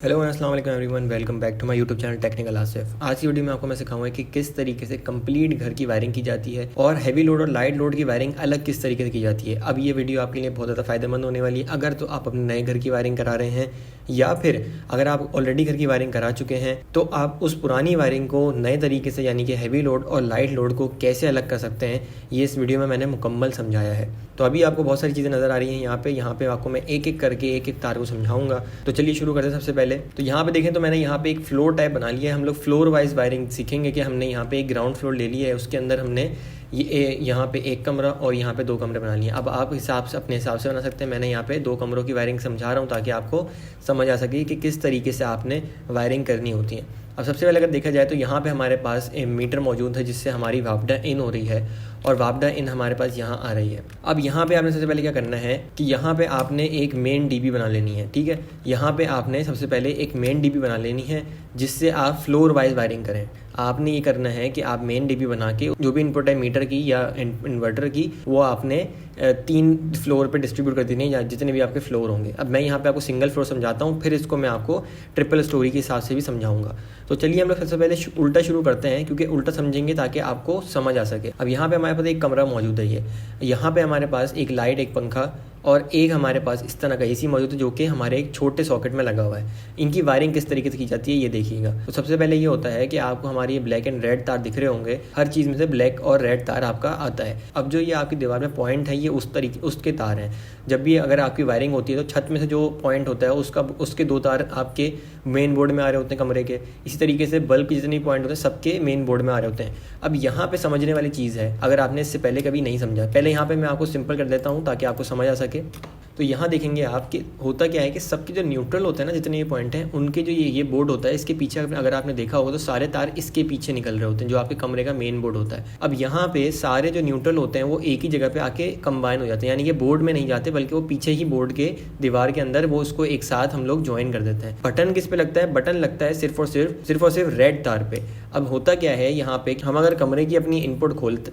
Hello अस्सलाम वालेकुम everyone, welcome back to my YouTube channel technical Asif. आज की वीडियो में आपको मैं सिखाऊंगा कि किस तरीके से कंप्लीट घर की वायरिंग की जाती है और हैवी लोड और लाइट लोड की वायरिंग अलग किस तरीके से की जाती है। अब ये वीडियो आपके लिए बहुत ज़्यादा फायदेमंद होने वाली है अगर तो आप अपने नए घर की वायरिंग करा रहे हैं या फिर अगर आप ऑलरेडी घर की वायरिंग करा चुके हैं तो आप उस पुरानी वायरिंग को नए तरीके से यानी कि हैवी लोड और लाइट लोड को कैसे अलग कर सकते हैं, ये इस वीडियो में मैंने मुकम्मल समझाया है। तो अभी आपको बहुत सारी चीज़ें नज़र आ रही हैं यहाँ पे आपको मैं एक एक करके एक एक तार को समझाऊंगा। तो चलिए शुरू करते हैं। सबसे पहले तो यहाँ पे देखें तो मैंने यहाँ पे एक फ्लोर टाइप बना लिया है। हम लोग फ्लोर वाइज वायरिंग सीखेंगे कि हमने यहाँ पे एक ग्राउंड फ्लोर ले लिया है, उसके अंदर हमने ये यहाँ पे एक कमरा और यहाँ पे 2 कमरे बना लिए। अब आप हिसाब से अपने हिसाब से बना सकते हैं। मैंने यहाँ पे 2 कमरों की वायरिंग समझा रहा हूँ ताकि आपको समझ आ सके कि किस तरीके से आपने वायरिंग करनी होती है। अब सबसे पहले अगर देखा जाए तो यहाँ पे हमारे पास एक मीटर मौजूद है जिससे हमारी वापडा इन हो रही है और वापडा इन हमारे पास यहाँ आ रही है। अब यहाँ पे आपने सबसे पहले क्या करना है कि यहाँ पे आपने एक मेन डीबी बना लेनी है। ठीक है, यहाँ पे आपने सबसे पहले एक मेन डीबी बना लेनी है जिससे आप फ्लोर वाइज वायरिंग करें। आपने ये करना है कि आप मेन डीबी बना के जो भी इनपुट है मीटर की या इन्वर्टर की वो आपने 3 फ्लोर पे डिस्ट्रीब्यूट कर देनी है या जितने भी आपके फ्लोर होंगे। अब मैं यहाँ पे आपको सिंगल फ्लोर समझाता हूँ, फिर इसको मैं आपको ट्रिपल स्टोरी के हिसाब से भी समझाऊंगा। तो चलिए हम लोग सबसे पहले उल्टा शुरू करते हैं क्योंकि उल्टा समझेंगे ताकि आपको समझ आ सके। अब यहाँ पे हमारे पास एक कमरा मौजूद है, ये यहाँ पे हमारे पास एक लाइट, एक पंखा और एक हमारे पास इस तरह का एसी मौजूद है जो कि हमारे एक छोटे सॉकेट में लगा हुआ है। इनकी वायरिंग किस तरीके से की जाती है ये देखिएगा। तो सबसे पहले ये होता है कि आपको हमारी ये ब्लैक एंड रेड तार दिख रहे होंगे, हर चीज़ में से ब्लैक और रेड तार आपका आता है। अब जो ये आपकी दीवार में पॉइंट है ये उस तरीके उसके तार हैं। जब भी अगर आपकी वायरिंग होती है तो छत में से जो पॉइंट होता है उसके 2 तार आपके मेन बोर्ड में आ रहे होते हैं कमरे के। इसी तरीके से बल्ब के जितने पॉइंट होते हैं सबके मेन बोर्ड में आ रहे होते हैं। अब यहाँ पे समझने वाली चीज़ है, अगर आपने इससे पहले कभी नहीं समझा, पहले यहाँ पे मैं आपको सिंपल कर देता हूँ ताकि आपको समझ आ सके। तो यहाँ देखेंगे आप कि होता क्या है कि सबके जो न्यूट्रल होते हैं ना, जितने ये पॉइंट हैं उनके जो ये बोर्ड होता है इसके पीछे अगर आपने देखा होगा तो सारे तार इसके पीछे निकल रहे होते हैं जो आपके कमरे का मेन बोर्ड होता है। अब यहाँ पे सारे जो न्यूट्रल होते हैं वो एक ही जगह पे आके कंबाइन हो जाते हैं, यानी कि बोर्ड में नहीं जाते बल्कि वो पीछे ही बोर्ड के दीवार के अंदर वो उसको एक साथ हम लोग ज्वाइन कर देते हैं। बटन किस पे लगता है? बटन लगता है सिर्फ और सिर्फ रेड तार पे। अब होता क्या है, यहाँ पे हम अगर कमरे की अपनी इनपुट खोलते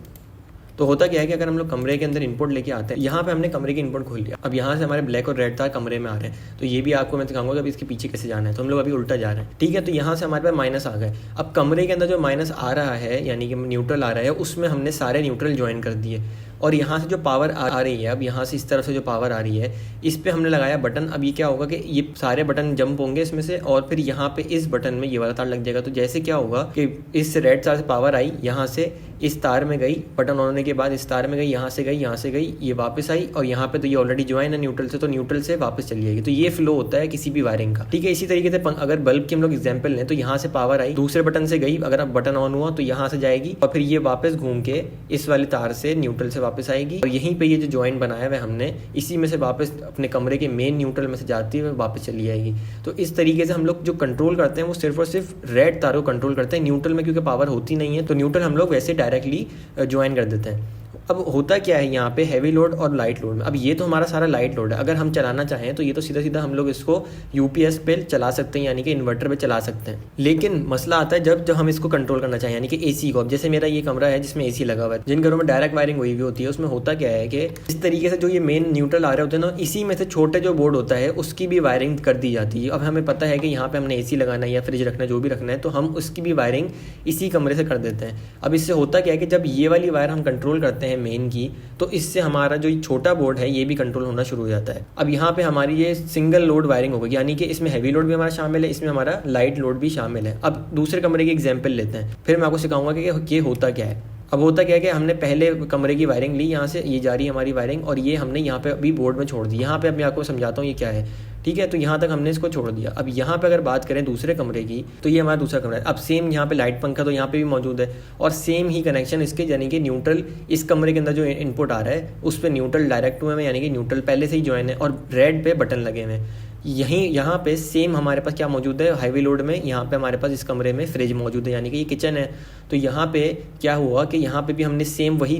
तो होता क्या है कि अगर हम लोग कमरे के अंदर इनपुट लेके आते हैं, यहाँ पे हमने कमरे की इनपुट खोल लिया। अब यहाँ से हमारे ब्लैक और रेड तार कमरे में आ रहे हैं, तो ये भी आपको मैं दिखाऊंगा कि अभी इसके पीछे कैसे जाना है। तो हम लोग अभी उल्टा जा रहे हैं। ठीक है, तो यहाँ से हमारे पास माइनस आ गए। अब कमरे के अंदर जो माइनस आ रहा है यानी कि न्यूट्रल आ रहा है उसमें हमने सारे न्यूट्रल ज्वाइन कर दिए और यहाँ से जो पावर आ रही है, अब यहाँ से इस तरफ से जो पावर आ रही है इस पे हमने लगाया बटन। अब ये क्या होगा कि ये सारे बटन जंप होंगे इसमें से और फिर यहाँ पे इस बटन में ये वाला तार लग जाएगा। तो जैसे क्या होगा कि इस रेड तार से पावर आई, यहाँ से इस तार में गई, बटन ऑन होने के बाद इस तार में गई, यहाँ से गई, ये वापस आई और यहाँ पे तो ये ऑलरेडी ज्वाइन है न्यूट्रल से, तो न्यूट्रल से वापस चली जाएगी। तो ये फ्लो होता है किसी भी वायरिंग का। ठीक है, इसी तरीके से अगर बल्ब की हम लोग एग्जाम्पल लें तो यहाँ से पावर आई, दूसरे बटन से गई, अगर अब बटन ऑन हुआ तो यहाँ से जाएगी और फिर ये वापस घूम के इस वाली तार से न्यूट्रल से वापस आएगी और यहीं पे ये जो ज्वाइन बनाया हुआ हमने इसी में से वापस अपने कमरे के मेन न्यूट्रल में से जाती है वापस चली जाएगी। तो इस तरीके से हम लोग जो कंट्रोल करते हैं वो सिर्फ और सिर्फ रेड तारों को कंट्रोल करते हैं। न्यूट्रल में क्योंकि पावर होती नहीं है तो न्यूट्रल हम लोग वैसे डायरेक्टली ज्वाइन कर देते हैं। अब होता क्या है यहाँ पे हैवी लोड और लाइट लोड में, अब ये तो हमारा सारा लाइट लोड है। अगर हम चलाना चाहें तो ये तो सीधा सीधा हम लोग इसको यूपीएस पे चला सकते हैं यानी कि इन्वर्टर पे चला सकते हैं। लेकिन मसला आता है जब हम इसको कंट्रोल करना चाहें यानी कि एसी को। अब जैसे मेरा ये कमरा है जिसमें एसी लगा हुआ है, जिन घरों में डायरेक्ट वायरिंग हुई होती है उसमें होता क्या है कि इस तरीके से जो ये मेन न्यूट्रल आ रहे होते हैं ना, इसी में से छोटे जो बोर्ड होता है उसकी भी वायरिंग कर दी जाती है। अब हमें पता है कि यहाँ पे हमने एसी लगाना है या फ्रिज रखना है, जो भी रखना है, तो हम उसकी भी वायरिंग इसी कमरे से कर देते हैं। अब इससे होता क्या है कि जब ये वाली वायर हम कंट्रोल करते हैं मेन की, तो इससे हमारा जो छोटा बोर्ड है ये भी कंट्रोल होना शुरू हो जाता है। अब यहाँ पे हमारी ये सिंगल लोड वायरिंग हो गई, यानी कि इसमें हैवी लोड भी हमारा शामिल है, इसमें हमारा लाइट लोड भी शामिल है। अब दूसरे कमरे की एग्जांपल लेते हैं, फिर मैं आपको सिखाऊंगा कि ये होता क्या है। अब होता क्या है कि हमने पहले कमरे की वायरिंग ली, यहाँ से ये जा रही है हमारी वायरिंग और ये हमने यहाँ पे अभी बोर्ड में छोड़ दी। यहाँ पे अब मैं आपको समझाता हूँ ये क्या है। ठीक है, तो यहाँ तक हमने इसको छोड़ दिया। अब यहाँ पे अगर बात करें दूसरे कमरे की तो ये हमारा दूसरा कमरा है। अब सेम यहाँ पे लाइट पंखा तो यहाँ पे भी मौजूद है और सेम ही कनेक्शन इसके, यानी कि न्यूट्रल इस कमरे के अंदर जो इनपुट आ रहा है उस पर न्यूट्रल डायरेक्ट हुए हैं, यानी कि न्यूट्रल पहले से ही ज्वाइन है और रेड पे बटन लगे हुए हैं। यहाँ पे सेम हमारे पास क्या मौजूद है हैवी लोड में, यहाँ पे हमारे पास इस कमरे में फ्रिज मौजूद है यानी कि ये किचन है। तो यहाँ पे क्या हुआ कि यहाँ पे भी हमने सेम वही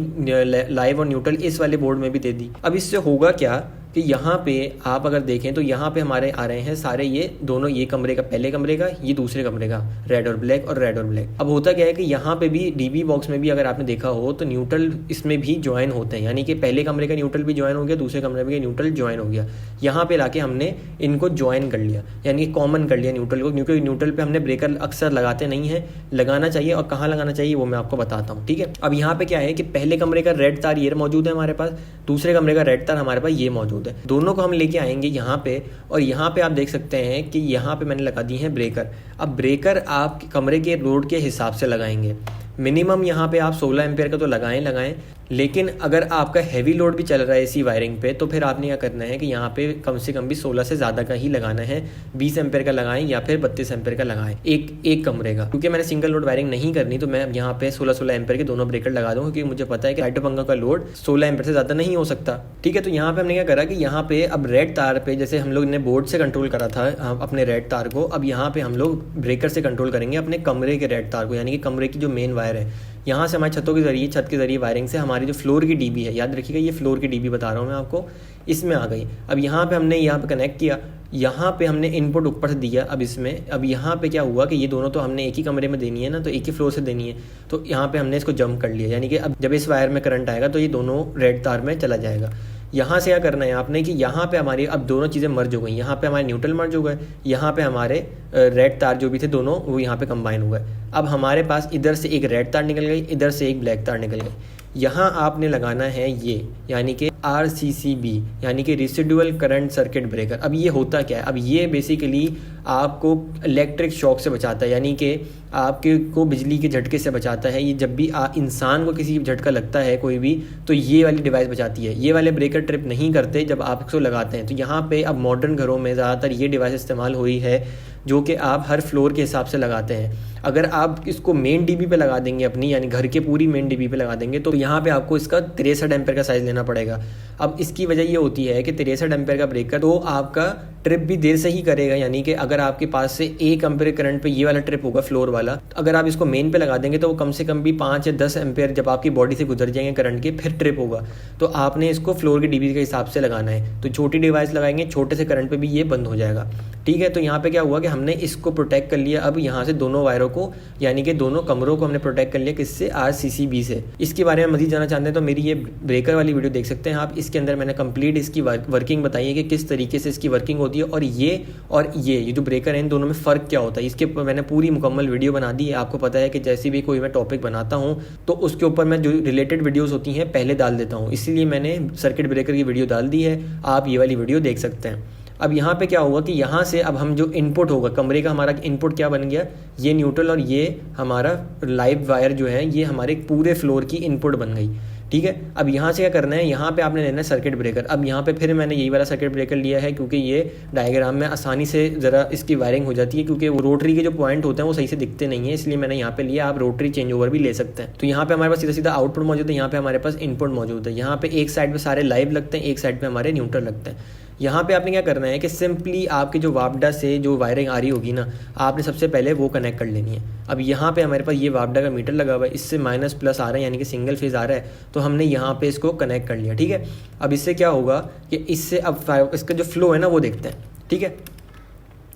लाइव और न्यूट्रल इस वाले बोर्ड में भी दे दी। अब इससे होगा क्या कि यहाँ पे आप अगर देखें तो यहाँ पे हमारे आ रहे हैं सारे ये दोनों, ये कमरे का, पहले कमरे का, ये दूसरे कमरे का, रेड और ब्लैक और रेड और ब्लैक। अब होता क्या है कि यहाँ पे भी डीबी बॉक्स में भी अगर आपने देखा हो तो न्यूट्रल इसमें भी ज्वाइन होते हैं, यानी कि पहले कमरे का न्यूट्रल भी ज्वाइन हो गया, दूसरे कमरे में न्यूट्रल ज्वाइन हो गया। यहाँ पे लाके हमने इनको ज्वाइन कर लिया, यानी कि कॉमन कर लिया न्यूट्रल को, क्योंकि न्यूट्रल पे हमने ब्रेकर अक्सर लगाते नहीं है, लगाना चाहिए और कहाँ लगाना चाहिए वो मैं आपको बताता हूँ, ठीक है। अब यहाँ पे क्या है कि पहले कमरे का रेड तार ये मौजूद है हमारे पास, दूसरे कमरे का रेड तार हमारे पास ये मौजूद है। दोनों को हम लेके आएंगे यहाँ पे, और यहाँ पे आप देख सकते हैं कि यहाँ पे मैंने लगा दी है ब्रेकर। अब ब्रेकर आप कमरे के लोड के हिसाब से लगाएंगे। मिनिमम यहाँ पे आप 16 एम्पेयर का तो लगाएं, लेकिन अगर आपका हैवी लोड भी चल रहा है इसी वायरिंग पे तो फिर आपने क्या करना है कि यहाँ पे कम से कम भी 16 से ज़्यादा का ही लगाना है। 20 एम्पेयर का लगाएं या फिर 32 एम्पेयर का लगाएं एक कमरे का। क्योंकि मैंने सिंगल लोड वायरिंग नहीं करनी तो मैं यहाँ पे 16 एम्पेयर के दोनों ब्रेकर लगा दूँ, क्योंकि मुझे पता है कि लाइटो पंखा का लोड 16 एम्पेयर से ज़्यादा नहीं हो सकता, ठीक है। तो यहाँ पे हमने क्या करा कि यहाँ पे अब रेड तार पे, जैसे हम लोग ने बोर्ड से कंट्रोल करा था अपने रेड तार को, अब यहाँ पे हम लोग ब्रेकर से कंट्रोल करेंगे अपने कमरे के रेड तार को, यानी कि कमरे की जो मेन वायर है। यहाँ से हमारी छत के जरिए वायरिंग से हमारी जो फ्लोर की डीबी है, याद रखिएगा ये फ्लोर की डीबी बता रहा हूँ मैं आपको, इसमें आ गई। अब यहाँ पे हमने यहाँ पे कनेक्ट किया, यहाँ पे हमने इनपुट ऊपर से दिया। अब यहाँ पे क्या हुआ कि ये दोनों तो हमने एक ही कमरे में देनी है ना, तो एक ही फ्लोर से देनी है, तो यहाँ पे हमने इसको जंप कर लिया, यानी कि अब जब इस वायर में करंट आएगा तो ये दोनों रेड तार में चला जाएगा। यहाँ से क्या करना है आपने कि यहाँ पे हमारी अब दोनों चीज़ें मर्ज हो गई, यहाँ पे हमारे न्यूट्रल मर्ज हो गए, यहाँ पे हमारे रेड तार जो भी थे दोनों वो यहाँ पे कंबाइन हो गए। अब हमारे पास इधर से एक रेड तार निकल गई, इधर से एक ब्लैक तार निकल गई। यहाँ आपने लगाना है ये, यानी कि RCCB, यानी कि रेसिडुअल करंट सर्किट ब्रेकर। अब ये होता क्या है, अब ये बेसिकली आपको इलेक्ट्रिक शॉक से बचाता है, यानी कि आपके को बिजली के झटके से बचाता है। ये जब भी इंसान को किसी झटका लगता है कोई भी, तो ये वाली डिवाइस बचाती है। ये वाले ब्रेकर ट्रिप नहीं करते जब आप इसको लगाते हैं। तो यहाँ पे अब मॉडर्न घरों में ज़्यादातर ये डिवाइस इस्तेमाल हो रही है, जो कि आप हर फ्लोर के हिसाब से लगाते हैं। अगर आप इसको मेन डीबी पे लगा देंगे अपनी, यानी घर के पूरी मेन डीबी पे लगा देंगे, तो यहाँ पे आपको इसका 63 एम्पेयर का साइज़ लेना पड़ेगा। अब इसकी वजह ये होती है कि 63 एम्पेयर का ब्रेकर तो आपका ट्रिप भी देर से ही करेगा, यानी कि अगर आपके पास से 1 एम्पेयर करंट पे ये वाला ट्रिप होगा फ्लोर वाला, अगर आप इसको मेन पे लगा देंगे तो वो कम से कम भी 5 या 10 एम्पेयर जब आपकी बॉडी से गुजर जाएंगे करंट के, फिर ट्रिप होगा। तो आपने इसको फ्लोर की डीबी के हिसाब से लगाना है। तो छोटी डिवाइस लगाएंगे, छोटे से करंट पे भी ये बंद हो जाएगा, ठीक है। तो यहाँ पे क्या हुआ कि हमने इसको प्रोटेक्ट कर लिया। अब यहाँ से दोनों वायरों को, यानी कि दोनों कमरों को हमने प्रोटेक्ट कर लिया, किससे? RCCB से। इसके बारे में मज़ीद जानना चाहते हैं तो मेरी ये ब्रेकर वाली वीडियो देख सकते हैं आप। इसके अंदर मैंने कंप्लीट इसकी वर्किंग बताई है कि किस तरीके से इसकी वर्किंग होती है, और ये जो ब्रेकर है इन दोनों में फ़र्क क्या होता है, इसके ऊपर मैंने पूरी मुकम्मल वीडियो बना दी है। आपको पता है कि जैसे भी कोई मैं टॉपिक बनाता हूँ तो उसके ऊपर मैं जो रिलेटेड वीडियोज़ होती हैं पहले डाल देता हूँ, इसीलिए मैंने सर्किट ब्रेकर की वीडियो डाल दी है। आप ये वाली वीडियो देख सकते हैं। अब यहाँ पे क्या हुआ कि यहाँ से अब हम जो इनपुट होगा कमरे का, हमारा इनपुट क्या बन गया, ये न्यूट्रल और ये हमारा लाइव वायर जो है ये हमारे पूरे फ्लोर की इनपुट बन गई, ठीक है। अब यहाँ से क्या करना है, यहाँ पे आपने लेना है सर्किट ब्रेकर। अब यहाँ पे फिर मैंने यही वाला सर्किट ब्रेकर लिया है, क्योंकि ये डायग्राम में आसानी से ज़रा इसकी वायरिंग हो जाती है, क्योंकि वो रोटरी के जो पॉइंट होते हैं वो सही से दिखते नहीं है, इसलिए मैंने यहाँ पे लिया। आप रोटरी चेंज ओवर भी ले सकते हैं। तो यहाँ पे हमारे पास सीधा सीधा आउटपुट मौजूद है, यहाँ पे हमारे पास इनपुट मौजूद है। यहाँ पे एक साइड पे सारे लाइव लगते हैं, एक साइड पे हमारे न्यूट्रल लगते हैं। यहाँ पे आपने क्या करना है कि सिंपली आपके जो वापडा से जो वायरिंग आ रही होगी ना, आपने सबसे पहले वो कनेक्ट कर लेनी है। अब यहाँ पे हमारे पास ये वापडा का मीटर लगा हुआ है, इससे माइनस प्लस आ रहा है, यानी कि सिंगल फेज आ रहा है, तो हमने यहाँ पे इसको कनेक्ट कर लिया, ठीक है। अब इससे क्या होगा कि इससे अब इसका जो फ्लो है ना वो देखते हैं, ठीक है।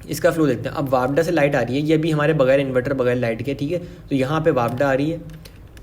इसका फ्लो देखते हैं। अब वापडा से लाइट आ रही है, ये भी हमारे बगैर इन्वर्टर बगैर लाइट के, ठीक है। तो यहाँ पे वापडा आ रही है।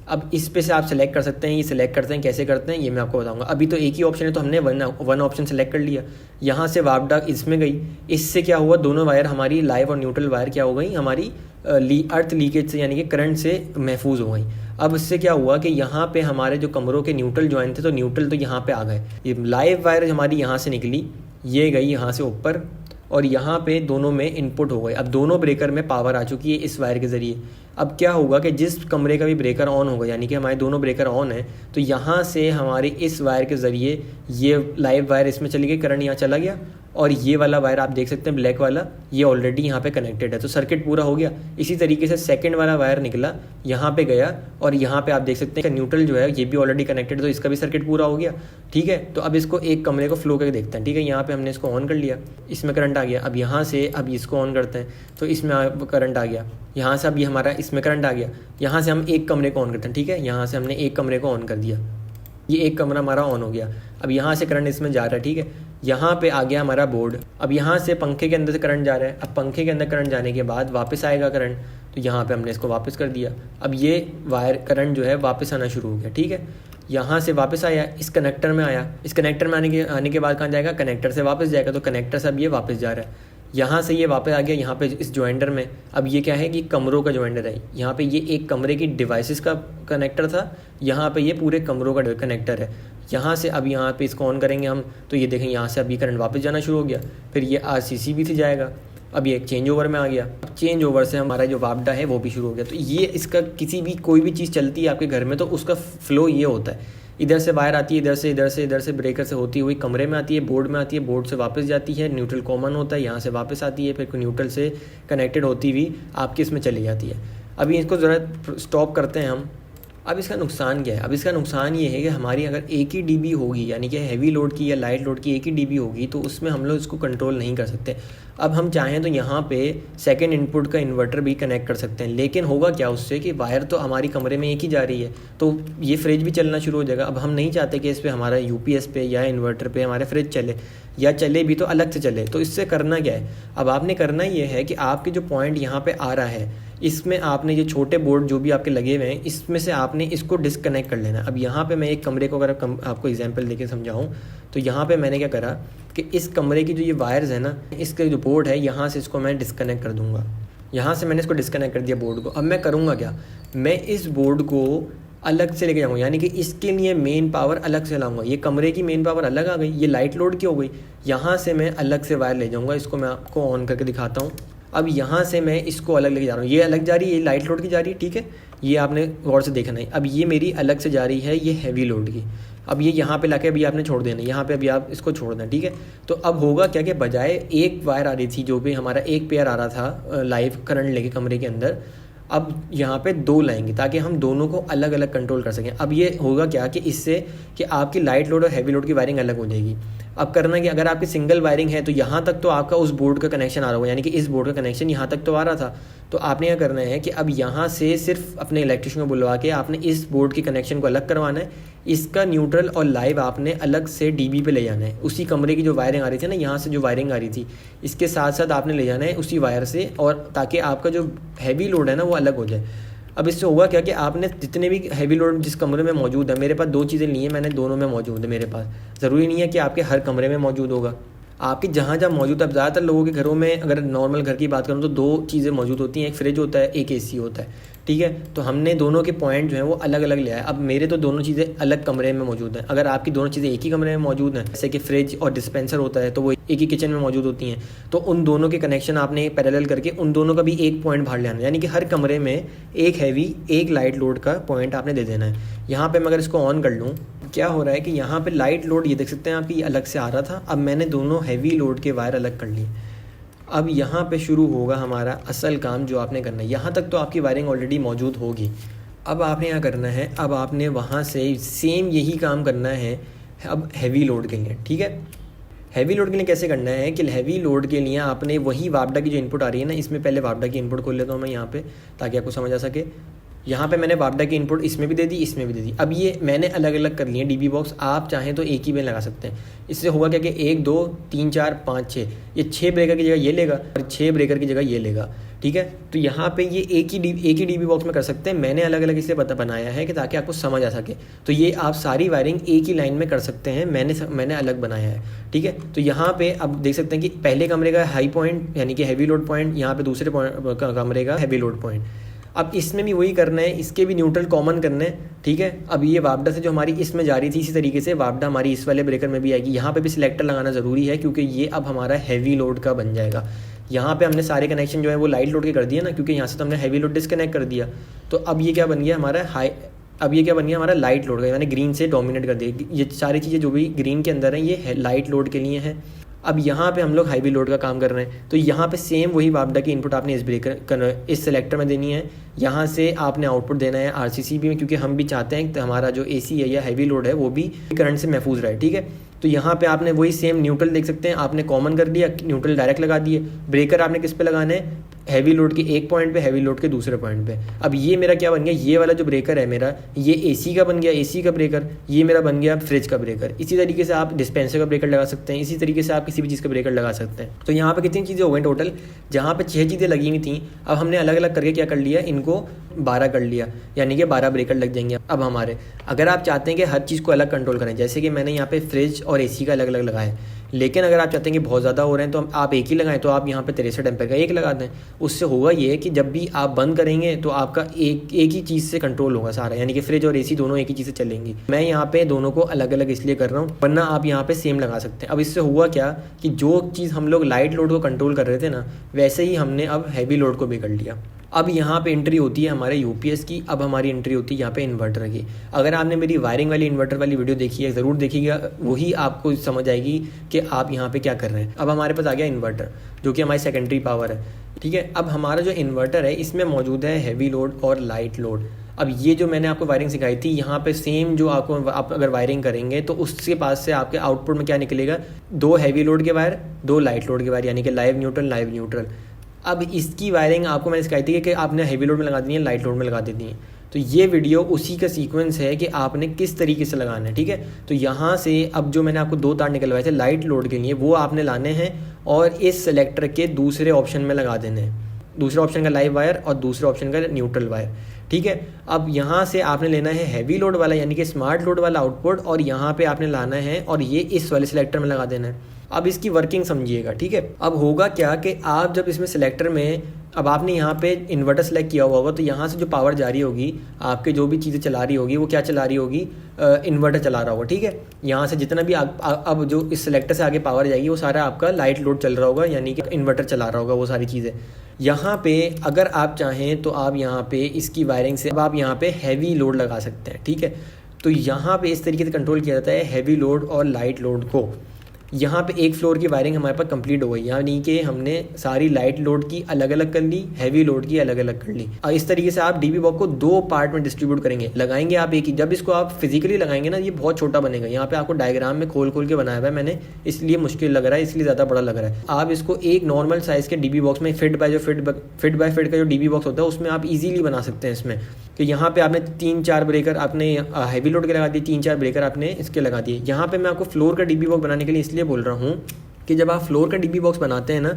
अब इस पे से आप सेलेक्ट कर सकते हैं, ये सिलेक्ट करते हैं, कैसे करते हैं ये मैं आपको बताऊंगा। अभी तो एक ही ऑप्शन है तो हमने वन ऑप्शन सेलेक्ट कर लिया। यहाँ से वापडा इसमें गई, इससे क्या हुआ, दोनों वायर हमारी लाइव और न्यूट्रल वायर क्या हो गई हमारी अर्थ लीकेज से, यानी कि करंट से महफूज हो गई। अब इससे क्या हुआ कि यहाँ पे हमारे जो कमरों के न्यूट्रल ज्वाइन थे तो न्यूट्रल तो यहाँ पे आ गए। ये लाइव वायर हमारी यहाँ से निकली, ये गई यहाँ से ऊपर, और यहाँ पे दोनों में इनपुट हो गए। अब दोनों ब्रेकर में पावर आ चुकी है इस वायर के ज़रिए। अब क्या होगा कि जिस कमरे का भी ब्रेकर ऑन होगा, यानी कि हमारे दोनों ब्रेकर ऑन है, तो यहाँ से हमारी इस वायर के ज़रिए ये लाइव वायर इसमें चली गई, करंट यहाँ चला गया, और ये वाला वायर आप देख सकते हैं ब्लैक वाला, ये ऑलरेडी यहाँ पे कनेक्टेड है, तो सर्किट पूरा हो गया। इसी तरीके से सेकंड वाला वायर निकला, यहाँ पे गया, और यहाँ पे आप देख सकते हैं न्यूट्रल जो है ये भी ऑलरेडी कनेक्टेड है, तो इसका भी सर्किट पूरा हो गया, ठीक है। तो अब इसको एक कमरे को फ्लो करके देखते हैं, ठीक है। यहाँ पे हमने इसको ऑन कर लिया, इसमें करंट आ गया। अब यहाँ से अब इसको ऑन करते हैं तो इसमें करंट आ गया। यहाँ से अब ये हमारा इसमें करंट आ गया। यहाँ से हम एक कमरे को ऑन करते हैं, ठीक है। यहाँ से हमने एक कमरे को ऑन कर दिया, ये एक कमरा हमारा ऑन हो गया। अब यहाँ से करंट इसमें जा रहा है, ठीक है। यहाँ पे आ गया हमारा बोर्ड। अब यहाँ से पंखे के अंदर से करंट जा रहा है। अब पंखे के अंदर करंट जाने के बाद वापस आएगा करंट, तो यहाँ पे हमने इसको वापस कर दिया। अब ये वायर करंट जो है वापस आना शुरू हो गया, ठीक है। यहाँ से वापस आया, इस कनेक्टर में आया, इस कनेक्टर में आने के बाद कहाँ जाएगा, कनेक्टर से वापस जाएगा, तो कनेक्टर से अब ये वापस जा रहा है। यहाँ से ये वापस आ गया यहाँ पे इस जॉइंटर में। अब ये क्या है कि कमरों का जॉइंटर है। यहाँ पे ये एक कमरे की डिवाइसेस का कनेक्टर था, यहाँ पे ये पूरे कमरों का कनेक्टर है। यहाँ से अब यहाँ पे इसको ऑन करेंगे हम, तो ये देखें यहाँ से अभी करंट वापस जाना शुरू हो गया। फिर ये RCCB से जाएगा, अब ये एक चेंज ओवर में आ गया। अब चेंज ओवर से हमारा जो वापडा है वो भी शुरू हो गया। तो ये इसका किसी भी कोई भी चीज़ चलती है आपके घर में तो उसका फ्लो ये होता है, इधर से वायर आती है, इधर से ब्रेकर से होती हुई कमरे में आती है, बोर्ड में आती है, बोर्ड से वापस जाती है, न्यूट्रल कॉमन होता है, यहाँ से वापस आती है, फिर न्यूट्रल से कनेक्टेड होती हुई आपके इसमें चली जाती है। अभी इसको ज़रा स्टॉप करते हैं हम। अब इसका नुकसान क्या है? अब इसका नुकसान ये है कि हमारी अगर एक ही डीबी होगी, यानी कि हैवी लोड की या लाइट लोड की एक ही डीबी होगी, तो उसमें हम लोग इसको कंट्रोल नहीं कर सकते। अब हम चाहें तो यहाँ पे सेकंड इनपुट का इन्वर्टर भी कनेक्ट कर सकते हैं, लेकिन होगा क्या उससे कि वायर तो हमारी कमरे में एक ही जा रही है, तो ये फ्रिज भी चलना शुरू हो जाएगा। अब हम नहीं चाहते कि इस पर हमारा UPS पे या इन्वर्टर पे हमारे फ्रिज चले, या चले भी तो अलग से चले। तो इससे करना क्या है? अब आपने करना ये है कि आपके जो पॉइंट यहाँ पे आ रहा है, इसमें आपने ये छोटे बोर्ड जो भी आपके लगे हुए हैं, इसमें से आपने इसको डिस्कनेक्ट कर लेना। अब यहाँ पे मैं एक कमरे को अगर आपको एग्जांपल देके समझाऊँ, तो यहाँ पे मैंने क्या करा कि इस कमरे की जो ये वायर्स है ना, इसके जो बोर्ड है, यहाँ से इसको मैं डिस्कनेक्ट कर दूँगा। यहाँ से मैंने इसको डिस्कनेक्ट कर दिया बोर्ड को। अब मैं करूँगा क्या, मैं इस बोर्ड को अलग से लेके जाऊँगा, यानी कि इसके लिए मेन पावर अलग से लाऊंगा। ये कमरे की मेन पावर अलग आ गई, ये लाइट लोड की हो गई। यहाँ से मैं अलग से वायर ले जाऊँगा, इसको मैं आपको ऑन करके दिखाता हूँ। अब यहाँ से मैं इसको अलग लेके जा रहा हूँ, ये अलग जा रही है, ये लाइट लोड की जा रही है, ठीक है, ये आपने गौर से देखना है। अब ये मेरी अलग से जा रही है, ये हैवी लोड की। अब ये यहाँ पे लाके अभी आपने छोड़ देना, यहाँ पे अभी आप इसको छोड़ देना, ठीक है। तो अब होगा क्या कि बजाय एक वायर आ रही थी, जो भी हमारा एक पेयर आ रहा था लाइव करंट लेके कमरे के अंदर, अब यहाँ पे दो लाएंगे ताकि हम दोनों को अलग अलग कंट्रोल कर सकें। अब ये होगा क्या कि इससे कि आपकी लाइट लोड और हैवी लोड की वायरिंग अलग हो जाएगी। अब करना कि अगर आपकी सिंगल वायरिंग है तो यहाँ तक तो आपका उस बोर्ड का कनेक्शन आ रहा होगा, यानी कि इस बोर्ड का कनेक्शन यहाँ तक तो आ रहा था। तो आपने क्या करना है कि अब यहाँ से सिर्फ अपने इलेक्ट्रिशियन को बुलवा के आपने इस बोर्ड के कनेक्शन को अलग करवाना है, इसका न्यूट्रल और लाइव आपने अलग से DB पे ले जाना है। उसी कमरे की जो वायरिंग आ रही थी ना, यहाँ से जो वायरिंग आ रही थी, इसके साथ साथ आपने ले जाना है उसी वायर से, और ताकि आपका जो हैवी लोड है ना वो अलग हो जाए। अब इससे होगा क्या कि आपने जितने भी हैवी लोड जिस कमरे में मौजूद है, मेरे पास दो चीज़ें ली हैं मैंने, दोनों में मौजूद है मेरे पास। ज़रूरी नहीं है कि आपके हर कमरे में मौजूद होगा, आपकी जहाँ जहाँ मौजूद है। अब ज़्यादातर लोगों के घरों में अगर नॉर्मल घर की बात करूँ तो दो चीज़ें मौजूद होती हैं, एक फ्रिज होता है, एक AC होता है, ठीक है। तो हमने दोनों के पॉइंट जो हैं वो अलग अलग ले आए। अब मेरे तो दोनों चीज़ें अलग कमरे में मौजूद हैं। अगर आपकी दोनों चीज़ें एक ही कमरे में मौजूद हैं, जैसे कि फ्रिज और डिस्पेंसर होता है, तो वो एक ही किचन में मौजूद होती हैं, तो उन दोनों के कनेक्शन आपने पैरेलल करके उन दोनों का भी एक पॉइंट बाहर ले आना, यानी कि हर कमरे में एक हैवी एक लाइट लोड का पॉइंट आपने दे देना है। यहाँ पर मैं अगर इसको ऑन कर लूँ, क्या हो रहा है कि यहाँ पे लाइट लोड ये देख सकते हैं आप, ये अलग से आ रहा था। अब मैंने दोनों हैवी लोड के वायर अलग कर लिए। अब यहाँ पे शुरू होगा हमारा असल काम जो आपने करना है। यहाँ तक तो आपकी वायरिंग ऑलरेडी मौजूद होगी। अब आपने क्या करना है, अब आपने वहाँ से सेम यही काम करना है अब हैवी लोड के लिए, ठीक है। हैवी लोड के लिए कैसे करना है कि हैवी लोड के लिए आपने वही वापडा की जो इनपुट आ रही है ना, इसमें पहले वापडा की इनपुट खोल लेता हूँ मैं यहाँ पे, ताकि आपको समझ आ सके। यहाँ पे मैंने वापडा की इनपुट इसमें भी दे दी, इसमें भी दे दी। अब ये मैंने अलग अलग कर लिए DB बॉक्स, आप चाहें तो एक ही में लगा सकते हैं। इससे होगा क्या कि 1 2 3 4 5 6, ये 6 ब्रेकर की जगह ये लेगा और 6 ब्रेकर की जगह ये लेगा, ठीक है। तो यहाँ पे ये एक ही DB बॉक्स में कर सकते हैं। मैंने अलग अलग इसलिए बनाया है कि ताकि आपको समझ आ सके। तो ये आप सारी वायरिंग एक ही लाइन में कर सकते हैं, मैंने अलग बनाया है, ठीक है। तो यहाँ पे अब देख सकते हैं कि पहले कमरे का हाई पॉइंट यानी कि हैवी लोड पॉइंट, यहाँ पे दूसरे कमरे का हैवी लोड पॉइंट। अब इसमें भी वही करना है, इसके भी न्यूट्रल कॉमन करना है, ठीक है। अब ये वापडा से जो हमारी इसमें जा रही थी, इसी तरीके से वापडा हमारी इस वाले ब्रेकर में भी आएगी। यहाँ पे भी सिलेक्टर लगाना ज़रूरी है, क्योंकि ये अब हमारा हैवी लोड का बन जाएगा। यहाँ पे हमने सारे कनेक्शन जो है वो लाइट लोड के कर दिए ना, क्योंकि यहाँ से तो हमने हैवी लोड डिस्कनेक्ट कर दिया। तो अब ये क्या बन गया हमारा लाइट लोड का, यानी ग्रीन से डोमिनेट कर दिया। ये सारी चीज़ें जो भी ग्रीन के अंदर हैं ये लाइट लोड के लिए हैं। अब यहाँ पे हम लोग हैवी लोड का काम कर रहे हैं, तो यहाँ पे सेम वही वापडा की इनपुट आपने इस ब्रेकर इस सेलेक्टर में देनी है। यहाँ से आपने आउटपुट देना है RCCB में, क्योंकि हम भी चाहते हैं कि हमारा जो AC है या हैवी लोड है वो भी करंट से महफूज रहे, ठीक है। तो यहाँ पे आपने वही सेम न्यूट्रल देख सकते हैं, आपने कॉमन कर दिया, न्यूट्रल डायरेक्ट लगा दिए। ब्रेकर आपने किस पे लगाना है, हैवी लोड के एक पॉइंट पे, हैवी लोड के दूसरे पॉइंट पे। अब ये मेरा क्या बन गया, ये वाला जो ब्रेकर है मेरा, ये एसी का बन गया, एसी का ब्रेकर, ये मेरा बन गया फ्रिज का ब्रेकर। इसी तरीके से आप डिस्पेंसर का ब्रेकर लगा सकते हैं, इसी तरीके से आप किसी भी चीज़ का ब्रेकर लगा सकते हैं। तो यहाँ पे कितनी चीज़ें हो गई टोटल, जहाँ पे 6 चीज़ें लगी हुई थी, अब हमने अलग अलग करके क्या कर लिया, इनको 12 कर लिया, यानी कि 12 ब्रेकर लग जाएंगे अब हमारे। अगर आप चाहते हैं कि हर चीज़ को अलग कंट्रोल करें, जैसे कि मैंने यहाँ पे फ्रिज और एसी का अलग अलग लगाए, लेकिन अगर आप चाहते हैं कि बहुत ज़्यादा हो रहे हैं तो आप एक ही लगाएं, तो आप यहाँ पे 63 एम्पीयर का एक लगा दें। उससे होगा ये कि जब भी आप बंद करेंगे तो आपका एक ही चीज़ से कंट्रोल होगा सारा, यानी कि फ्रिज और एसी दोनों एक ही चीज़ से चलेंगी। मैं यहाँ पे दोनों को अलग अलग इसलिए कर रहा हूँ, वरना आप यहाँ पे सेम लगा सकते हैं। अब इससे हुआ क्या कि जो चीज़ हम लोग लाइट लोड को कंट्रोल कर रहे थे ना, वैसे ही हमने अब हैवी लोड को भी कर लिया। अब यहाँ पे एंट्री होती है हमारे यूपीएस की, अब हमारी एंट्री होती है यहाँ पे इन्वर्टर की। अगर आपने मेरी वायरिंग वाली इन्वर्टर वाली वीडियो देखी है, ज़रूर देखिएगा, वही आपको समझ आएगी कि आप यहाँ पे क्या कर रहे हैं। अब हमारे पास आ गया इन्वर्टर, जो कि हमारी सेकेंडरी पावर है, ठीक है। अब हमारा जो इन्वर्टर है इसमें मौजूद है हैवी लोड और लाइट लोड। अब ये जो मैंने आपको वायरिंग सिखाई थी, यहाँ पे सेम जो आप अगर वायरिंग करेंगे तो उसके पास से आपके आउटपुट में क्या निकलेगा, 2 हैवी लोड के वायर, 2 लाइट लोड के वायर, यानी कि लाइव न्यूट्रल। अब इसकी वायरिंग आपको मैंने सिखाई थी कि आपने हैवी लोड में लगा दी है, लाइट लोड में लगा देती है। तो ये वीडियो उसी का सीक्वेंस है कि आपने किस तरीके से लगाना है, ठीक है। तो यहाँ से अब जो मैंने आपको 2 तार निकलवाए थे लाइट लोड के लिए, वो आपने लाने हैं और इस सेलेक्टर के दूसरे ऑप्शन में लगा देने हैं। दूसरे ऑप्शन का लाइव वायर और दूसरे ऑप्शन का न्यूट्रल वायर, ठीक है। अब यहाँ से आपने लेना है हैवी लोड वाला, यानी कि स्मार्ट लोड वाला आउटपुट, और यहाँ पे आपने लाना है और ये इस वाले सिलेक्टर में लगा देना है। अब इसकी वर्किंग समझिएगा, ठीक है। अब होगा क्या कि आप जब इसमें सिलेक्टर में, अब आपने यहाँ पे इन्वर्टर सेलेक्ट किया हुआ होगा, तो यहाँ से जो पावर जा रही होगी, आपके जो भी चीज़ें चला रही होगी, वो क्या चला रही होगी, इन्वर्टर चला रहा होगा, ठीक है। यहाँ से जितना भी अब जो इस सिलेक्टर से आगे पावर जाएगी, वो सारा आपका लाइट लोड चल रहा होगा, यानी कि इन्वर्टर चला रहा होगा, वो सारी चीज़ें। यहाँ पे अगर आप चाहें तो आप यहाँ पे इसकी वायरिंग से अब आप यहाँ पे हैवी लोड लगा सकते हैं, ठीक है। तो यहाँ पे इस तरीके से कंट्रोल किया जाता है हैवी लोड और लाइट लोड को। यहाँ पे एक फ्लोर की वायरिंग हमारे पास कंप्लीट हो गई, यानी कि हमने सारी लाइट लोड की अलग अलग कर ली, हैवी लोड की अलग अलग कर ली। और इस तरीके से आप डीबी बॉक्स को 2 पार्ट में डिस्ट्रीब्यूट करेंगे, लगाएंगे आप एक ही। जब इसको आप फिजिकली लगाएंगे ना, ये बहुत छोटा बनेगा। यहाँ पे आपको डायग्राम में खोल के बनाया हुआ है मैंने, इसलिए मुश्किल लग रहा है, इसलिए ज़्यादा बड़ा लग रहा है। आप इसको एक नॉर्मल साइज़ के डीबी बॉक्स में फिट बाय फिट का जो डीबी बॉक्स होता है, उसमें आप ईजिली बना सकते हैं इसमें। कि यहाँ पे आपने 3-4 ब्रेकर आपने हैवी लोड के लगा दिए, 3-4 ब्रेकर आपने इसके लगा दिए। यहाँ पे मैं आपको फ्लोर का डीबी बॉक्स बनाने के लिए इसलिए बोल रहा हूँ कि जब आप फ्लोर का डीबी बॉक्स बनाते हैं ना,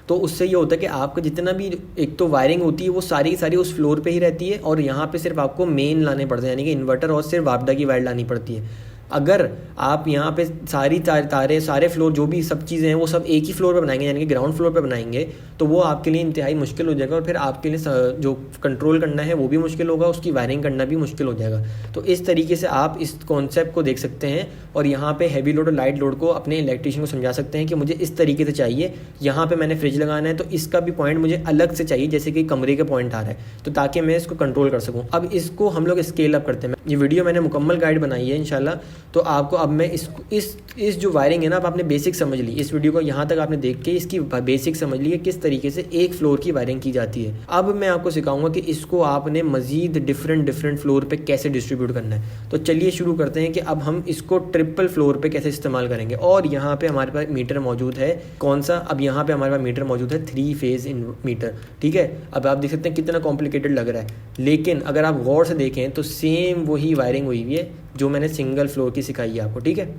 तो उससे ये होता है कि आपका जितना भी एक तो वायरिंग होती है वो सारी की सारी उस फ्लोर पे ही रहती है, और यहाँ पे सिर्फ आपको मेन लाने पड़ते हैं, यानी कि इन्वर्टर और सिर्फ वापडा की वायर लानी पड़ती है। अगर आप यहाँ पे सारी तारे सारे फ्लोर जो भी सब चीज़ें हैं वो सब एक ही फ्लोर पे बनाएंगे, यानी कि ग्राउंड फ्लोर पे बनाएंगे, तो वो आपके लिए इंतहाई मुश्किल हो जाएगा, और फिर आपके लिए जो कंट्रोल करना है वो भी मुश्किल होगा, उसकी वायरिंग करना भी मुश्किल हो जाएगा। तो इस तरीके से आप इस कॉन्सेप्ट को देख सकते हैं, और यहाँ पे हैवी लोड और लाइट लोड को अपने इलेक्ट्रीशियन को समझा सकते हैं कि मुझे इस तरीके से चाहिए। यहाँ पे मैंने फ्रिज लगाना है तो इसका भी पॉइंट मुझे अलग से चाहिए, जैसे कि कमरे का पॉइंट आ रहा है, तो ताकि मैं इसको कंट्रोल कर सकूँ। अब इसको हम लोग स्केल अप करते हैं। ये वीडियो मैंने मुकम्मल गाइड बनाई है इंशाल्लाह, तो आपको अब मैं इस जो वायरिंग है ना, अब आपने बेसिक समझ ली। इस वीडियो को यहाँ तक आपने देख के इसकी बेसिक समझ ली है किस तरीके से एक फ्लोर की वायरिंग की जाती है। अब मैं आपको सिखाऊंगा कि इसको आपने मजीद डिफरेंट फ्लोर पे कैसे डिस्ट्रीब्यूट करना है। तो चलिए शुरू करते हैं कि अब हम इसको ट्रिपल फ्लोर पे कैसे इस्तेमाल करेंगे। और यहाँ पे हमारे पास मीटर मौजूद है, कौन सा, अब यहाँ पे हमारे पास मीटर मौजूद है 3 फेज मीटर, ठीक है। अब आप देख सकते हैं कितना कॉम्प्लिकेटेड लग रहा है, लेकिन अगर आप गौर से देखें तो सेम वही वायरिंग हुई हुई है जो मैंने सिंगल फ्लोर की सिखाई है आपको, ठीक है।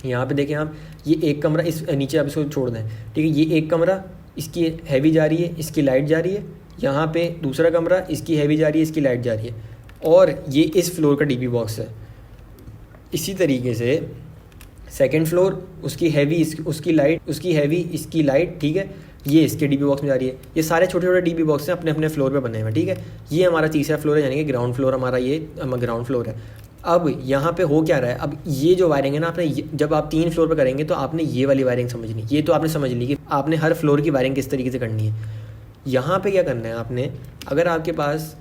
यहाँ पे देखें आप, ये एक कमरा, इस नीचे आप इसको छोड़ दें, ठीक है। ये एक कमरा, इसकी हैवी जा रही है, इसकी लाइट जा रही है। यहाँ पे दूसरा कमरा, इसकी हैवी जा रही है, इसकी लाइट जा रही है, और ये इस फ्लोर का डीबी बॉक्स है। इसी तरीके से सेकंड फ्लोर, उसकी हैवी, उसकी लाइट, उसकी हैवी, इसकी लाइट, ठीक है, ये इसके डीबी बॉक्स में जा रही है। ये सारे छोटे छोटे डीबी बॉक्स हैं, अपने अपने फ्लोर पे बने हुए, ठीक है। ये हमारा तीसरा फ्लोर है, यानी कि ग्राउंड फ्लोर हमारा, ये ग्राउंड फ्लोर है। अब यहाँ पे हो क्या रहा है, अब ये जो वायरिंग है ना, आपने जब आप 3 फ्लोर पे करेंगे तो आपने ये वाली वायरिंग समझनी। ये तो आपने समझ ली कि आपने हर फ्लोर की वायरिंग किस तरीके से करनी है। यहाँ पे क्या करना है आपने, अगर आपके पास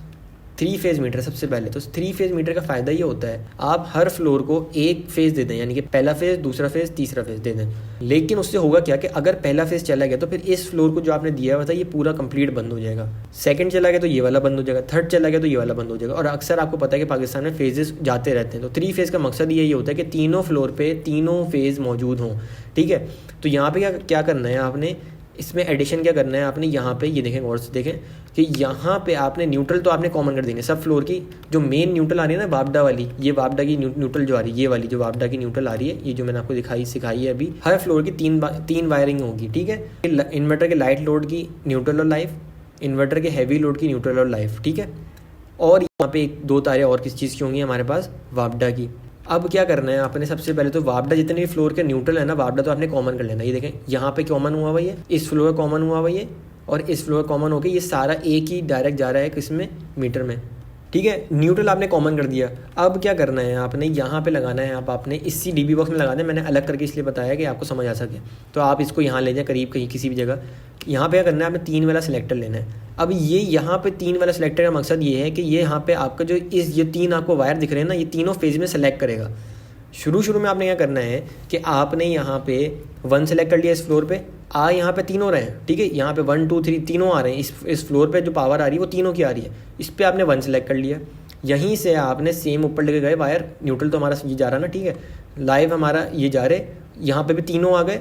3 फेज़ मीटर, सबसे पहले तो 3 फेज़ मीटर का फ़ायदा ये होता है, आप हर फ्लोर को एक फेज़ दे दें, यानी कि पहला फेज़, दूसरा फेज़, तीसरा फेज़ दे दें। लेकिन उससे होगा क्या कि अगर पहला फेज़ चला गया तो फिर इस फ्लोर को जो आपने दिया हुआ था ये पूरा कंप्लीट बंद हो जाएगा। सेकंड चला गया तो ये वाला बंद हो जाएगा, थर्ड चला गया तो ये वाला बंद हो जाएगा। और अक्सर आपको पता है कि पाकिस्तान में फेजेस जाते रहते हैं, तो 3 फेज़ का मकसद यही होता है कि तीनों फ्लोर पर तीनों फेज़ मौजूद हों, ठीक है। तो यहाँ पर क्या करना है आपने, इसमें एडिशन क्या करना है आपने, यहाँ पे ये देखें गौर से देखें कि यहाँ पे आपने न्यूट्रल तो आपने कॉमन कर देंगे सब फ्लोर की। जो मेन न्यूट्रल आ रही है ना वापडा वाली, ये वापडा की न्यूट्रल जो आ रही है, ये वाली जो वापडा की न्यूट्रल आ रही है, ये जो मैंने आपको सिखाई है अभी, हर फ्लोर की तीन वायरिंग होगी, ठीक है। इन्वर्टर के लाइट लोड की न्यूट्रल और लाइव, इन्वर्टर के हैवी लोड की न्यूट्रल और लाइव, ठीक है। और यहाँ पे 2 तारें और किस चीज़ की होंगी हमारे पास, वापडा की। अब क्या करना है आपने, सबसे पहले तो वापडा जितने भी फ्लोर के न्यूट्रल है ना, वापडा तो आपने कॉमन कर लेना। ये देखें यहाँ पे कॉमन हुआ हुआ है, इस फ्लोर कॉमन हुआ हुआ है, और इस फ्लोर कॉमन होकर ये सारा एक ही डायरेक्ट जा रहा है किसमें, मीटर में, ठीक है। न्यूट्रल आपने कॉमन कर दिया। अब क्या करना है आपने, यहाँ पे लगाना है आपने इसी डीबी बॉक्स में लगाना है। मैंने अलग करके इसलिए बताया कि आपको समझ आ सके, तो आप इसको यहाँ ले जाए करीब कहीं किसी भी जगह। यहाँ पे क्या करना है, आपने 3 वाला सिलेक्टर लेना है। अब ये यहाँ पे 3 वाला सिलेक्टर का मकसद ये है कि ये यहाँ पे आपका जो ये 3 आपको वायर दिख रहे हैं ना, ये तीनों फेज में सेलेक्ट करेगा। शुरू में आपने क्या करना है कि आपने यहाँ पे 1 सेलेक्ट कर लिया इस फ्लोर पे, यहाँ पे तीनों रहे हैं, ठीक है। यहाँ पे 1 2 3 तीनों आ रहे हैं, इस फ्लोर पे जो पावर आ रही है वो तीनों की आ रही है। इस पे आपने 1 सेलेक्ट कर लिया, यहीं से आपने सेम ऊपर लेके गए वायर, न्यूट्रल तो हमारा ये जा रहा ना, ठीक है, लाइव हमारा ये जा रहे, यहाँ पे भी तीनों आ गए।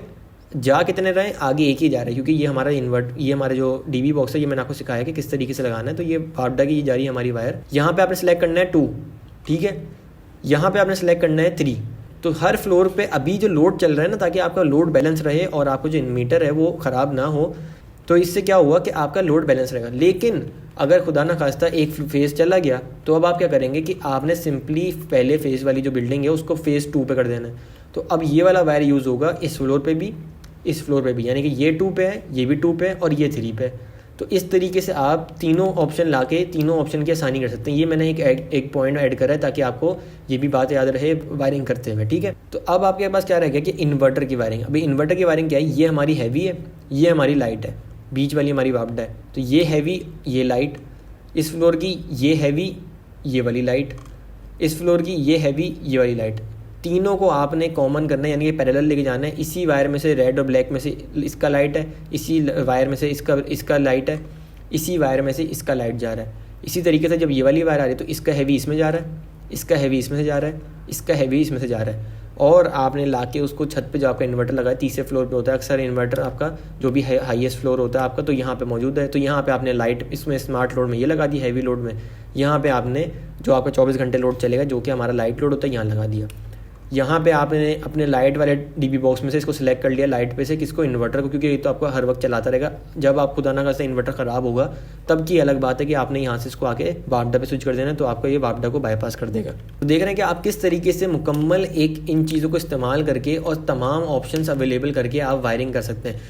जा कितने रहे, आगे एक ही जा रहे हैं, क्योंकि ये हमारा ये हमारे जो डीबी बॉक्स है, ये मैंने आपको सिखाया कि किस तरीके से लगाना है। तो ये वापडा की जा रही है हमारी वायर। यहाँ पे आपने सेलेक्ट करना है 2, ठीक है। यहाँ पे आपने सेलेक्ट करना है 3। तो हर फ्लोर पे अभी जो लोड चल रहा है ना, ताकि आपका लोड बैलेंस रहे और आपको जो इन्वर्टर है वो ख़राब ना हो, तो इससे क्या हुआ कि आपका लोड बैलेंस रहेगा। लेकिन अगर खुदा ना खास्ता एक फेज़ चला गया, तो अब आप क्या करेंगे कि आपने सिंपली पहले फेज़ वाली जो बिल्डिंग है उसको फेज़ 2 पे कर देना है। तो अब ये वाला वायर यूज़ होगा इस फ्लोर पे भी, इस फ्लोर पे भी, यानी कि ये 2 पे है, ये भी 2 पे है और ये 3 पे है। तो इस तरीके से आप तीनों ऑप्शन लाके तीनों ऑप्शन की आसानी कर सकते हैं। ये मैंने एक पॉइंट ऐड करा है ताकि आपको ये भी बात याद रहे वायरिंग करते हुए, ठीक है। तो अब आपके पास क्या रह गया कि इन्वर्टर की वायरिंग। अभी इन्वर्टर की वायरिंग क्या है, ये हमारी हैवी है, ये हमारी लाइट है, बीच वाली हमारी वापडा है। तो ये हैवी, ये लाइट, इस फ्लोर की ये हैवी, ये वाली लाइट, इस फ्लोर की ये हैवी, ये वाली लाइट। तीनों को आपने कॉमन करना है, यानी कि पैरेलल लेके जाना है। इसी वायर में से रेड और ब्लैक में से इसका लाइट है, इसी वायर में से इसका लाइट है, इसी वायर में से इसका लाइट जा रहा है। इसी तरीके से जब ये वाली वायर आ रही है तो इसका हैवी इसमें जा रहा है, इसका हैवी इसमें से जा रहा है, इसका हैवी इसमें से जा रहा है। और आपने लाके उसको छत पे जो आपका इन्वर्टर लगा है, तीसरे फ्लोर पे होता है अक्सर इन्वर्टर आपका, जो भी हाईएस्ट फ्लोर होता है आपका, तो यहाँ पे मौजूद है। तो यहाँ पे आपने लाइट इसमें स्मार्ट लोड में ये लगा दी, हैवी लोड में यहाँ पे आपने जो आपका 24 घंटे लोड चलेगा, जो कि हमारा लाइट लोड होता है, यहाँ लगा दिया। यहाँ पे आपने अपने लाइट वाले डीबी बॉक्स में से इसको सिलेक्ट कर लिया, लाइट पे से किसको, इन्वर्टर को, क्योंकि ये तो आपको हर वक्त चलाता रहेगा। जब आप खुदा ना खास्ता इन्वर्टर ख़राब होगा तब की अलग बात है कि आपने यहाँ से इसको आके वापडा पे स्विच कर देना, तो आपका ये वापडा को बाईपास कर देगा। तो देख रहे हैं कि आप किस तरीके से मुकम्मल इन चीज़ों को इस्तेमाल करके और तमाम ऑप्शंस अवेलेबल करके आप वायरिंग कर सकते हैं।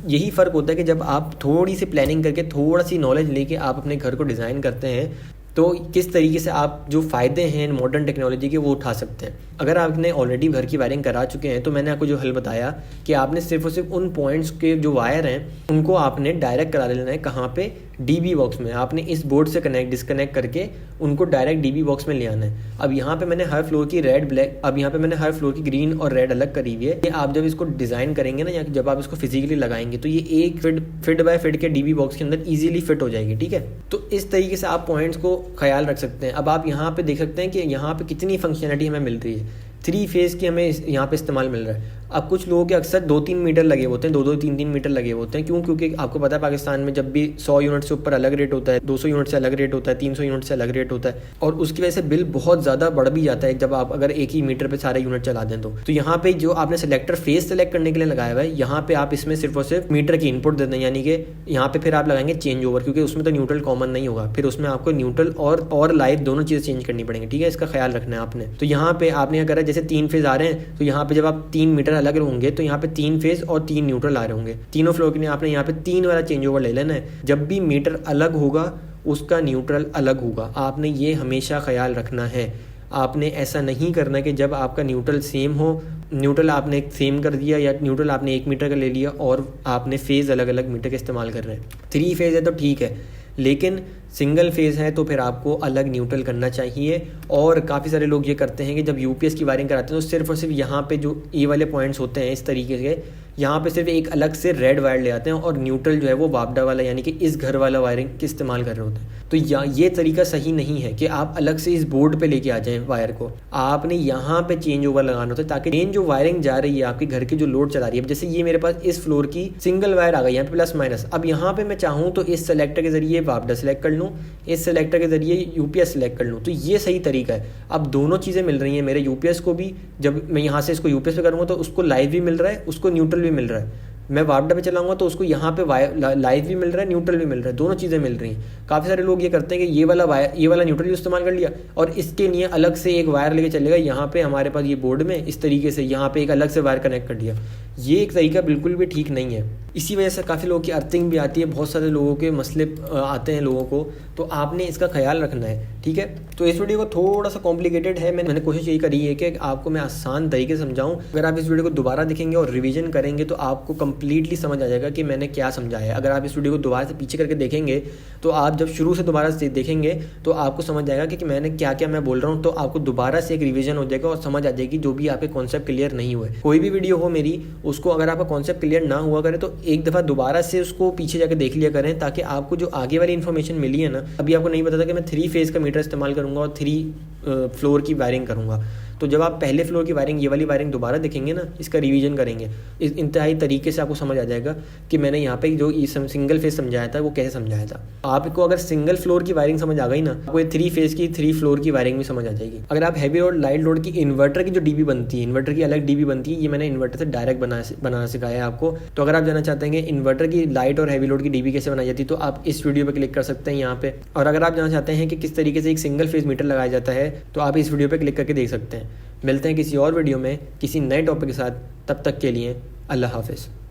यही फ़र्क होता है कि जब आप थोड़ी सी प्लानिंग करके, थोड़ा सी नॉलेज लेके आप अपने घर को डिज़ाइन करते हैं, तो किस तरीके से आप जो फ़ायदे हैं मॉडर्न टेक्नोलॉजी के वो उठा सकते हैं। अगर आपने ऑलरेडी घर की वायरिंग करा चुके हैं, तो मैंने आपको जो हल बताया कि आपने सिर्फ और सिर्फ उन पॉइंट्स के जो वायर हैं उनको आपने डायरेक्ट करा लेना है। कहाँ पे, डीबी बॉक्स में। आपने इस बोर्ड से डिस्कनेक्ट करके उनको डायरेक्ट डीबी बॉक्स में ले आना है। अब यहाँ पे मैंने हर फ्लोर की रेड ब्लैक, अब यहाँ पे मैंने हर फ्लोर की ग्रीन और रेड अलग करी हुई है। ये आप जब इसको डिज़ाइन करेंगे ना, या जब आप इसको फिजिकली लगाएंगे, तो ये एक फिट बाय फिट के डीबी बॉक्स के अंदर ईजिली फिट हो जाएगी, ठीक है। तो इस तरीके से आप पॉइंट्स को ख्याल रख सकते हैं। अब आप यहाँ पे देख सकते हैं कि यहाँ पे कितनी फंक्शनलिटी हमें मिल रही है। 3 फेज़ की हमें यहाँ पे इस्तेमाल मिल रहा है। अब कुछ लोगों के अक्सर 2-3 मीटर लगे होते हैं, 2-2 3-3 मीटर लगे होते हैं। क्यों? क्योंकि आपको पता है पाकिस्तान में जब भी 100 यूनिट से ऊपर अलग रेट होता है, 200 यूनिट से अलग रेट होता है, 300 यूनिट से अलग रेट होता है, और उसकी वजह से बिल बहुत ज़्यादा बढ़ भी जाता है जब आप अगर एक ही मीटर पे सारे यूनिट चला दें। तो यहाँ पे जो आपने सेलेक्टर फेज सेलेक्ट करने के लिए लगाया हुआ है, यहाँ पे आप इसमें सिर्फ और सिर्फ मीटर की इनपुट देते हैं, यानी कि यहाँ पे फिर आप लगाएंगे चेंज ओवर, क्योंकि उसमें तो न्यूट्रल कॉमन नहीं होगा, फिर उसमें आपको न्यूट्रल और लाइव दोनों चीज़ें चेंज करनी पड़ेंगी, ठीक है। इसका ख्याल रखना है आपने। तो यहाँ पे आपने क्या करा, जैसे 3 फेज आ रहे हैं, तो यहाँ पे जब आप 3 मीटर अलग होंगे, तो यहाँ पे 3 फेज और 3 न्यूट्रल आ रहे होंगे। तीनों फ्लोर के लिए आपने यहाँ पे 3 वाला चेंज ओवर ले लेना है। जब भी मीटर अलग होगा उसका न्यूट्रल अलग होगा, आपने ये हमेशा ख्याल रखना है। आपने ऐसा नहीं करना कि जब आपका न्यूट्रल सेम हो, न्यूट्रल आपने सेम कर दिया या न्यूट्रल आपने 1 मीटर का ले लिया और आपने फेज़ अलग अलग मीटर का इस्तेमाल कर रहे हैं। 3 फेज़ है तो ठीक है, लेकिन सिंगल फेज़ है तो फिर आपको अलग न्यूट्रल करना चाहिए। और काफ़ी सारे लोग ये करते हैं कि जब यूपीएस की वायरिंग कराते हैं तो सिर्फ और सिर्फ यहाँ पे जो ये वाले पॉइंट्स होते हैं इस तरीके से यहाँ पे सिर्फ एक अलग से रेड वायर ले आते हैं और न्यूट्रल जो है वो वापडा वाला यानी कि इस घर वाला वायरिंग के इस्तेमाल कर रहे होते हैं। तो ये तरीका सही नहीं है कि आप अलग से इस बोर्ड पे लेके आ जाएं वायर को, आपने यहाँ पे चेंज ओवर लगाना होता है ताकि मेन जो वायरिंग जा रही है आपके घर की जो लोड चला रही है, जैसे ये मेरे पास इस फ्लोर की सिंगल वायर आ गई यहाँ पे प्लस माइनस, अब यहाँ पे मैं चाहूँ तो इस सेलेक्टर के जरिए वापडा सेलेक्ट कर लूँ, इस सेलेक्टर के जरिए यूपीएस सेलेक्ट कर लूँ, तो ये सही तरीका है। अब दोनों चीज़ें मिल रही हैं मेरे यूपीएस को भी, जब मैं यहाँ से इसको यूपीएस पे करूँगा तो उसको लाइव भी मिल रहा है, उसको न्यूट्रल भी मिल रहा है। मैं वापडा पे चलाऊंगा तो उसको यहाँ पे लाइव भी मिल रहा है, न्यूट्रल भी मिल रहा है, दोनों चीज़ें मिल रही हैं। काफ़ी सारे लोग ये करते हैं कि ये वाला न्यूट्रल इस्तेमाल कर लिया और इसके लिए अलग से एक वायर लेके चलेगा, यहाँ पे हमारे पास ये बोर्ड में इस तरीके से यहाँ पे एक अलग से वायर कनेक्ट कर दिया। ये एक तरीका बिल्कुल भी ठीक नहीं है। इसी वजह से काफ़ी लोगों की अर्थिंग भी आती है, बहुत सारे लोगों के मसले आते हैं लोगों को, तो आपने इसका ख्याल रखना है, ठीक है। तो इस वीडियो को थोड़ा सा कॉम्प्लिकेटेड है, मैंने कोशिश यही करी है कि आपको मैं आसान तरीके से समझाऊं। अगर आप इस वीडियो को दोबारा देखेंगे और रिवीजन करेंगे तो आपको कंप्लीटली समझ आ जाएगा कि मैंने क्या समझाया है। अगर आप इस वीडियो को दोबारा से पीछे करके देखेंगे तो आप जब शुरू से दोबारा से देखेंगे तो आपको समझ जाएगा कि मैंने क्या क्या मैं बोल रहा हूँ, तो आपको दोबारा से एक रिवीजन हो जाएगा और समझ आ जाएगी जो भी आपके कॉन्सेप्ट क्लियर नहीं हुए। कोई भी वीडियो हो मेरी, उसको अगर आपका कॉन्सेप्ट क्लियर ना हुआ करे तो एक दफ़ा दोबारा से उसको पीछे जाकर देख लिया करें, ताकि आपको जो आगे वाली इन्फॉर्मेशन मिली है ना, अभी आपको नहीं पता था कि मैं 3 फेज़ का मीटर इस्तेमाल करूँगा और 3 फ्लोर की वायरिंग करूँगा, तो जब आप पहले फ्लोर की वायरिंग ये वाली वायरिंग दोबारा देखेंगे ना, इसका रिवीजन करेंगे, इस इंतहाई तरीके से आपको समझ आ जाएगा कि मैंने यहाँ पे जो सिंगल फेज समझाया था वो कैसे समझाया था। आपको अगर सिंगल फ्लोर की वायरिंग समझ आ गई ना, आपको 3 फेज की 3 फ्लोर की वायरिंग भी समझ आ जाएगी। अगर आप हैवी लोड लाइट लोड की इन्वर्टर की जो डीबी बनती है, इन्वर्टर की अलग डीबी बनती है, ये मैंने इन्वर्टर से डायरेक्ट बनाना सिखाया है आपको। तो अगर आप जानना चाहते हैं कि इन्वर्टर की लाइट और हैवी लोड की डीबी कैसे बनाई जाती है तो आप इस वीडियो पर क्लिक कर सकते हैं यहाँ पे। और अगर आप जानना चाहते हैं कि किस तरीके से एक सिंगल फेज मीटर लगाया जाता है तो आप इस वीडियो पर क्लिक करके देख सकते हैं। मिलते हैं किसी और वीडियो में किसी नए टॉपिक के साथ, तब तक के लिए अल्लाह हाफिज़।